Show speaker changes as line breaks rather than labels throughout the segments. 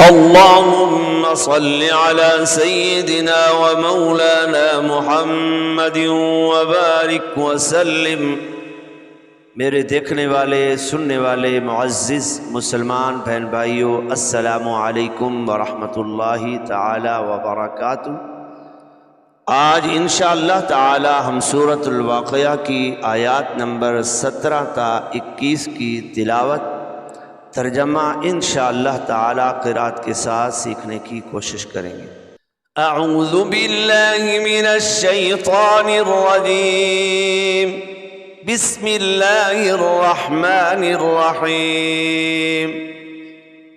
अल्लाहुम्मा सल्लि अला सय्यिदिना व मौलाना मुहम्मदिन व बारिक व सल्लिम। मेरे देखने वाले सुनने वाले मुअज़्ज़िज़ मुसलमान बहन भाइयों, अस्सलामु अलैकुम व रहमतुल्लाहि ताला व बरकातुहू। आज इंशाअल्लाह ताला हम सूरतुल वाक़िया की आयात नंबर 17 ता 21 की तिलावत तर्जमा इंशाअल्लाह ताला क़िरात के साथ सीखने की कोशिश करेंगे। अऊज़ु बिल्लाहि मिनश शैतानिर रजीम। बिस्मिल्लाहिर रहमानिर रहीम।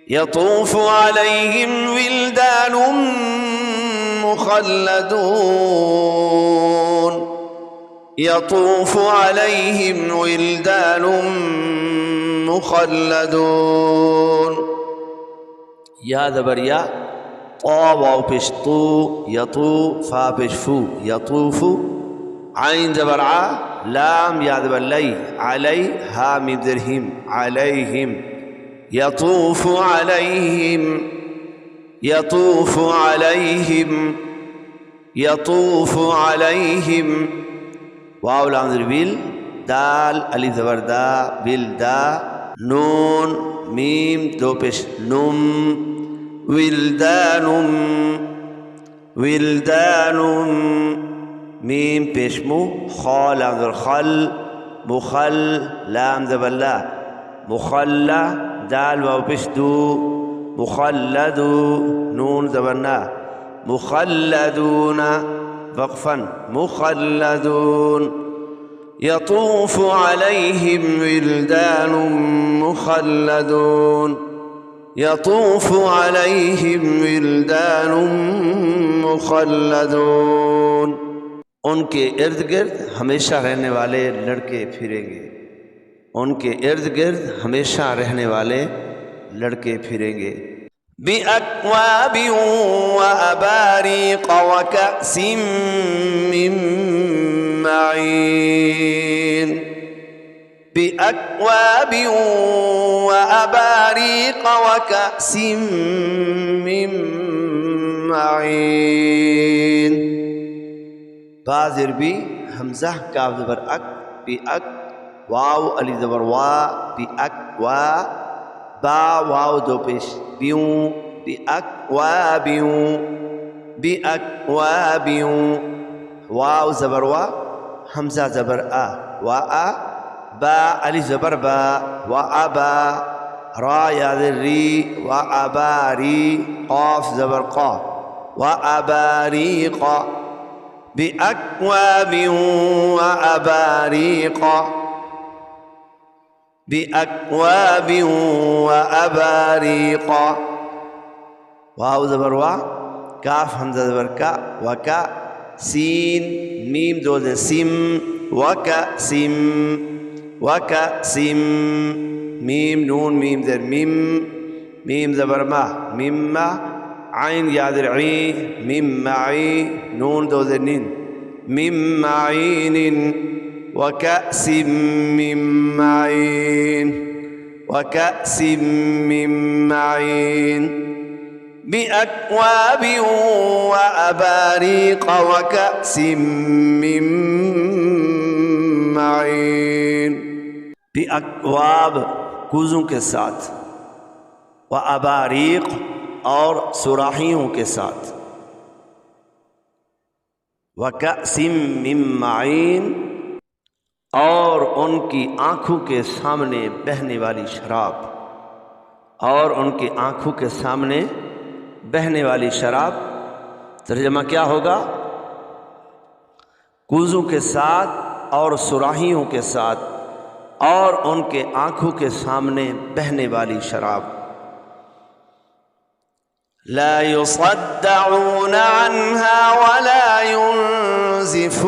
यतूफ़ु अलैहिम विल्दानुम मुख़ल्लदून। यतूफ़ु अलैहिम विल्दानुम मुख़ल्लदून। या ज़बरिया तौ वाव पेश तू, यतू फा पेश फू, यतूफ़ु आइन ज़बर आ, लाम या ज़बर लै, अलै हा मीम ज़ेर हिम, अलैहिम। यतूफ़ु अलैहिम, यतूफ़ु अलैहिम, यतूफ़ु अलैहिम। वाव लाम ज़ेर विल, दाल अलिफ ज़बर दा, बिल दा, नून मीम दो पेश नुम, विल्दानुम, विल्दानुम मीम पेश मु, खा लाम ज़बर खल, मुखल लाम ज़बर ला, मुखल्ला दाल वाव पेश दू, मुखल्लदू नून ज़बर ना, मुखल्लदूना वक़फ़न मुखल्लदून। यतूफ़ु अलैहिम विल्दानुम मुख़ल्लदून। यतूफ़ु अलैहिम विल्दानुम मुख़ल्लदून। उनके इर्द गिर्द हमेशा रहने वाले लड़के फिरेंगे। उनके इर्द गिर्द हमेशा रहने वाले लड़के फिरेंगे। बिअक्वाबिन व अबारीक़ व कअसिम मिन मईन। बिअक्वाबिन व अबारीक़ व कअसिम मिन मईन। बाज़िर भी हमज़ा काफ ज़बर अक, बिअक वाव अली ज़बर वा, बिअक्वा बा वाव दो पेश ब्यूं, बिअक्वाबिन, बिअक्वाबिन वाव ज़बर वा, हमज़ा ज़बर आ, वा आ, बा अलिफ ज़बर बा, वा अबा रा या री, वा अबारी क़ाफ ज़बर क़ा, वा अबारीक़। बिअक्वाबिन व अबारीक़, बिअक्वाबिन व अबारीक़। वाव ज़बर वा, काफ हमज़ा ज़बर का, व का सीन मीम दो दे सिम, व का सिम, व का सिम मीम नून मीम ज़ेर मिम, मीम ज़बर मा, मिम्मा आइन यादर ई, मिम्माई नून दो ज़ेर निन, मिम्माईनिन। व कअसिम मिन मईन, व कअसिम मिन मईन। बिअक्वाबिन व अबारीक़ व कअसिम मिन मईन। बिअक्वाब कूज़ों के साथ, व अबारीक़ और सुराहियों के साथ, व कअसिम मिन मईन और उनकी आँखों के सामने बहने वाली शराब, और उनकी आँखों के सामने बहने वाली शराब। तर्जमा क्या होगा? कूज़ों के साथ और सुराहियों के साथ और उनके आँखों के सामने बहने वाली शराब। ला युसद्दऊन अन्हा वला युनज़िफून।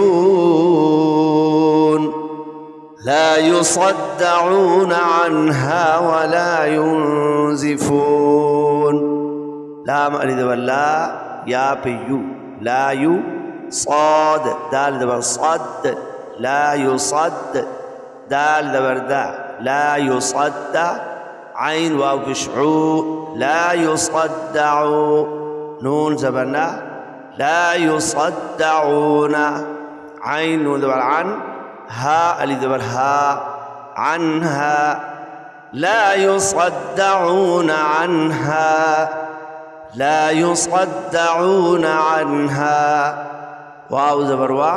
ला युसद्दऊन अन्हा वला युनज़िफून। लाम अलिफ ज़बर ला, या पे यू, ला यू, साद दाल ज़बर सद, ला युसद्द दाल ज़बर दा, ला युसद्दा आइन वाव पेश ऊ, ला युसद्दऊ, नून ज़बरना, ला युसद्दऊना, आइन नून ज़बर अन, हा अलिफ ज़बर हा, अन्हा, ला युसद्दऊना अन्हा, ला युसद्दऊना अन्हा, वाव ज़बर वा,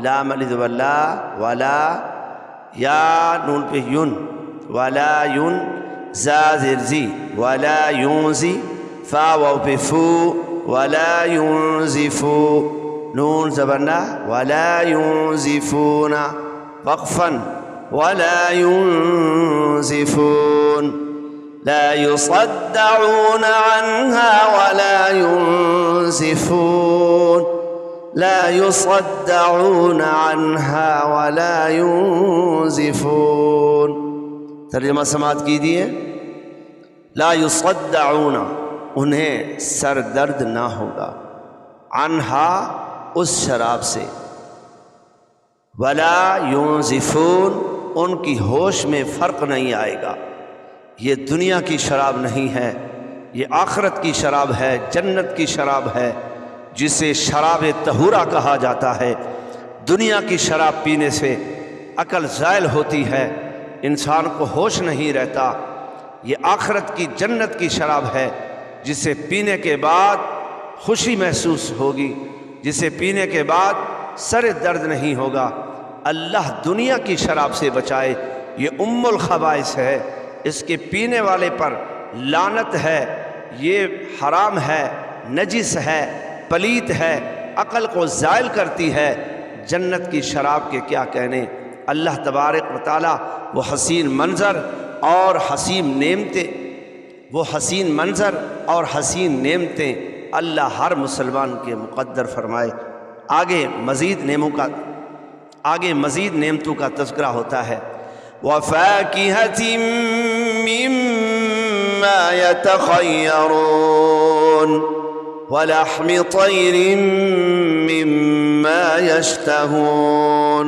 लाम अलिफ ज़बर ला, वला, या नून पे युन, वला युन, जा ज़ेर ज़ी, वला युंज़ी, फा वाव पे फू, वला युंज़िफू, नून ज़बरना, वला युंज़िफूना, वक़फ़न, वला युंज़िफून, ला युसद्दऊन अन्हा वला युंज़िफून, ला युसद्दऊन अन्हा वला युंज़िफून। तर्जुमा समाअत कीजिए। ला युसद्दऊन, उन्हें सर दर्द ना होगा, अन्हा, उस शराब से, वला युंज़िफून, उनकी होश में फ़र्क नहीं आएगा। ये दुनिया की शराब नहीं है, ये आखिरत की शराब है, जन्नत की शराब है, जिसे शराब तहूरा कहा जाता है। दुनिया की शराब पीने से अकल ज़ायल होती है, इंसान को होश नहीं रहता। ये आखिरत की जन्नत की शराब है, जिसे पीने के बाद खुशी महसूस होगी, जिसे पीने के बाद सर दर्द नहीं होगा। अल्लाह दुनिया की शराब से बचाए, ये उम्मुल खबाइस है, इसके पीने वाले पर लानत है, ये हराम है, नजिस है, पलीत है, अक़ल को ज़ायल करती है। जन्नत की शराब के क्या कहने। अल्लाह तबारक व तआला वो हसीन मंज़र और हसीन नेमतें, वो हसीन मंज़र और हसीन नेमतें अल्लाह हर मुसलमान के मुक़द्दर फरमाए। आगे मज़ीद नेमतों का तज़किरा होता है। वफ़ाकिहतिम मिम्मा यतख़य्यरून वलहमि तैरिम मिम्मा यश्तहून,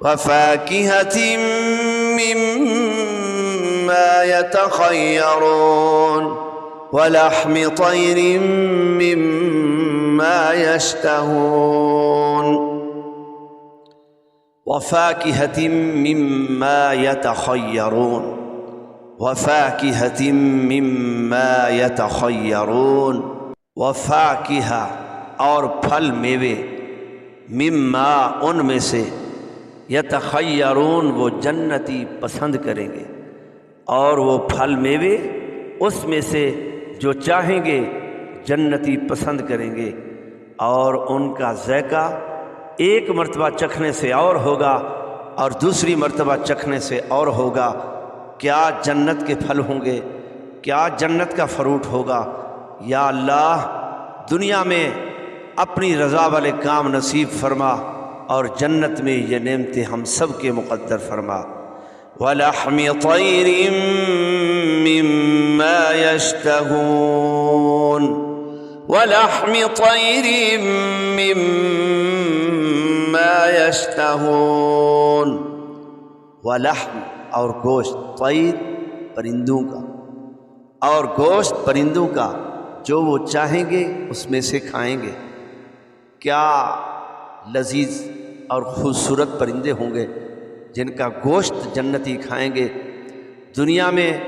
वफ़ाकिहतिम मिम्मा यतख़य्यरून वलहमि तैरिम मिम्मा यश्तहून, वफ़ाकिहतिम मिम्मा यतख़य्यरून, वफ़ाकिहतिम मिम्मा यतख़य्यरून, वफ़ाकिहा, और फल मेवे, मिम्मा, उनमें से, यतख़य्यरून, वो जन्नती पसंद करेंगे, और वो फल मेवे उसमें से जो चाहेंगे जन्नती पसंद करेंगे, और उनका ज़ायका एक मर्तबा चखने से और होगा और दूसरी मर्तबा चखने से और होगा। क्या जन्नत के फल होंगे, क्या जन्नत का फ़रूट होगा। या अल्लाह, दुनिया में अपनी रज़ा वाले काम नसीब फरमा और जन्नत में ये नेमतें हम सब के मुक़द्दर फरमा। वलहमि तैरिम मिम्मा यश्तहून, वलहमि तैरिम मिम्मा यश्तहून, वलहम, और गोश्त, तैर, परिंदों का, और गोश्त परिंदों का, जो वो चाहेंगे उसमें से खाएंगे। क्या लजीज और ख़ूबसूरत परिंदे होंगे जिनका गोश्त जन्नती खाएंगे। दुनिया में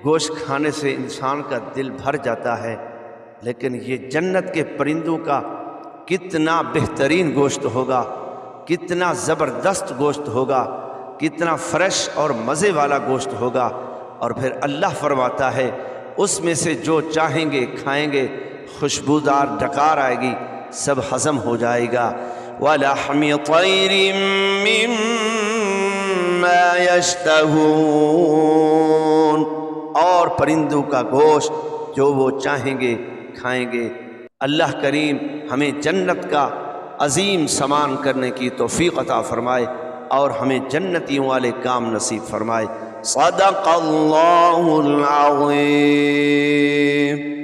गोश्त खाने से इंसान का दिल भर जाता है, लेकिन ये जन्नत के परिंदों का कितना बेहतरीन गोश्त होगा, कितना ज़बरदस्त गोश्त होगा, कितना फ़्रेश और मज़े वाला गोश्त होगा। और फिर अल्लाह फरमाता है उसमें से जो चाहेंगे खाएंगे, खुशबूदार डकार आएगी, सब हज़म हो जाएगा। वलहमि तैरिम मिम्मा यश्तहून, और परिंदों का गोश्त जो वो चाहेंगे खाएंगे। अल्लाह करीम हमें जन्नत का अजीम सामान करने की तौफीक अता फ़रमाए और हमें जन्नतियों वाले काम नसीब फ़रमाए। सदक़ल्लाहुल अज़ीम।